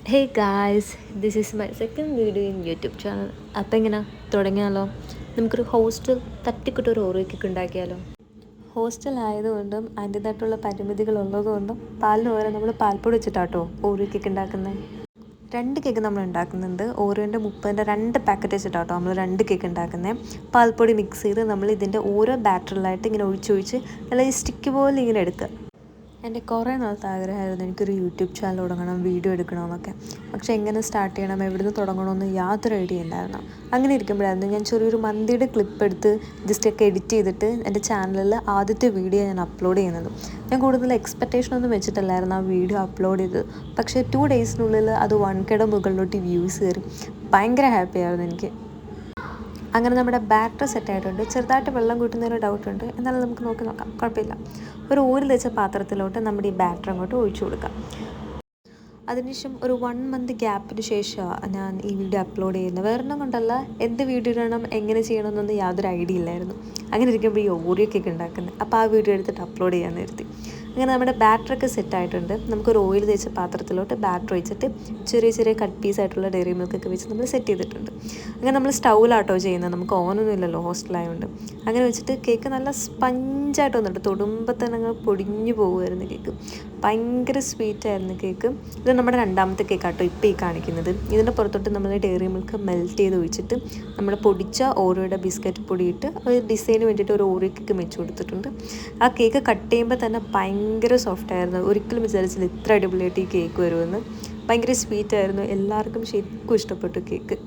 Hey guys, this is my second video in YouTube channel. അപ്പം എങ്ങനെ തുടങ്ങിയാലോ? നമുക്കൊരു ഹോസ്റ്റൽ തട്ടിക്കൂട്ടൊരു ഓറിയോ കേക്ക് ഉണ്ടാക്കിയാലോ? ഹോസ്റ്റൽ ആയതുകൊണ്ടും അതിൻ്റേതായിട്ടുള്ള പരിമിതികളുള്ളതുകൊണ്ടും പാലിന് പകരം നമ്മൾ പാൽപ്പൊടി വെച്ചിട്ടാട്ടോ ഓറിയോ കേക്ക് ഉണ്ടാക്കുന്നത്. 2 കേക്ക് നമ്മൾ ഉണ്ടാക്കുന്നുണ്ട്. ഓറിയോൻ്റെ 30ൻ്റെ 2 പാക്കറ്റ് വെച്ചിട്ടാട്ടോ നമ്മൾ 2 കേക്ക് ഉണ്ടാക്കുന്നത്. പാൽപ്പൊടി മിക്സ് ചെയ്ത് നമ്മൾ ഇതിൻ്റെ ഓരോ ബാറ്ററിലായിട്ട് ഇങ്ങനെ ഒഴിച്ചൊഴിച്ച് നല്ല സ്റ്റിക്ക് പോലെ ഇങ്ങനെ എടുക്കുക. എൻ്റെ കുറേ നാളത്തെ ആഗ്രഹമായിരുന്നു എനിക്കൊരു യൂട്യൂബ് ചാനൽ തുടങ്ങണം, വീഡിയോ എടുക്കണമെന്നൊക്കെ. പക്ഷേ എങ്ങനെ സ്റ്റാർട്ട് ചെയ്യണം, എവിടുന്ന് തുടങ്ങണമെന്ന് യാതൊരു ഐഡിയ ഇല്ലായിരുന്നു. അങ്ങനെ ഇരിക്കുമ്പോഴായിരുന്നു ഞാൻ ചെറിയൊരു മന്തിയുടെ ക്ലിപ്പ് എടുത്ത് ജസ്റ്റൊക്കെ എഡിറ്റ് ചെയ്തിട്ട് എൻ്റെ ചാനലിൽ ആദ്യത്തെ വീഡിയോ ഞാൻ അപ്ലോഡ് ചെയ്യുന്നത്. ഞാൻ കൂടുതൽ എക്സ്പെക്റ്റേഷനൊന്നും വെച്ചിട്ടില്ലായിരുന്നു ആ വീഡിയോ അപ്ലോഡ് ചെയ്തത്. പക്ഷേ 2 ഡേയ്സിനുള്ളിൽ അത് 1Kയുടെ മുകളിലോട്ട് വ്യൂസ് കയറി. ഭയങ്കര ഹാപ്പിയായിരുന്നു എനിക്ക്. അങ്ങനെ നമ്മുടെ ബാറ്റർ സെറ്റായിട്ടുണ്ട്. ചെറുതായിട്ട് വെള്ളം കൂട്ടുന്നൊരു ഡൗട്ടുണ്ട്, എന്നാലും നമുക്ക് നോക്കാം, കുഴപ്പമില്ല. ഒരു ഓയിൽ വെച്ച പാത്രത്തിലോട്ട് നമ്മുടെ ഈ ബാറ്റർ അങ്ങോട്ട് ഒഴിച്ചു കൊടുക്കാം. അതിനുശേഷം ഒരു 1 മന്ത് ഗ്യാപ്പിന് ശേഷമാണ് ഞാൻ ഈ വീഡിയോ അപ്ലോഡ് ചെയ്യുന്നത്. വേറൊന്നും കൊണ്ടല്ല, എന്ത് വീഡിയോ ഇടണം, എങ്ങനെ ചെയ്യണമെന്നൊന്നും യാതൊരു ഐഡിയ ഇല്ലായിരുന്നു. അങ്ങനെ ഇരിക്കുമ്പോൾ ഈ ഓറിയോ കേക്ക് ഉണ്ടാക്കുന്നത്, അപ്പോൾ ആ വീഡിയോ എടുത്തിട്ട് അപ്ലോഡ് ചെയ്യാൻ നിർത്തി. അങ്ങനെ നമ്മുടെ ബാറ്ററൊക്കെ സെറ്റായിട്ടുണ്ട്. നമുക്കൊരു ഓയിൽ തേച്ച പാത്രത്തിലോട്ട് ബാറ്റർ ഒഴിച്ചിട്ട് ചെറിയ ചെറിയ കട്ട് പീസായിട്ടുള്ള ഡയറി മിൽക്കൊക്കെ വെച്ച് നമ്മൾ സെറ്റ് ചെയ്തിട്ടുണ്ട്. അങ്ങനെ നമ്മൾ സ്റ്റൗവിലാട്ടോ ചെയ്യുന്നത്, നമുക്ക് ഓവനൊന്നും ഇല്ലല്ലോ ഹോസ്റ്റലായതുകൊണ്ട്. അങ്ങനെ വെച്ചിട്ട് കേക്ക് നല്ല സ്പഞ്ചായിട്ട് വന്നിട്ട് തൊടുമ്പോൾ തന്നെ അങ്ങ് പൊടിഞ്ഞു പോകുമായിരുന്നു കേക്ക്. ഭയങ്കര സ്വീറ്റായിരുന്നു കേക്ക്. ഇത് നമ്മുടെ 2ാമത്തെ കേക്കാട്ടോ ഇപ്പോൾ ഈ കാണിക്കുന്നത്. ഇതിൻ്റെ പുറത്തോട്ട് നമ്മൾ ഡയറി മിൽക്ക് മെൽറ്റ് ചെയ്ത് ഒഴിച്ചിട്ട് നമ്മൾ പൊടിച്ച ഓറിയോയുടെ ബിസ്ക്കറ്റ് പൊടിയിട്ട് ഒരു ഡിസൈന് വേണ്ടിയിട്ട് ഒരു ഓറിയോ കേക്ക് വെച്ച് കൊടുത്തിട്ടുണ്ട്. ആ കേക്ക് കട്ട് ചെയ്യുമ്പോൾ തന്നെ ഭയങ്കര സോഫ്റ്റായിരുന്നു. ഒരിക്കലും വിചാരിച്ചില്ല ഇത്ര അടിപൊളിയായിട്ട് ഈ കേക്ക് വരുമെന്ന്. ഭയങ്കര സ്വീറ്റായിരുന്നു. എല്ലാവർക്കും ശരിക്കും ഇഷ്ടപ്പെട്ടു കേക്ക്.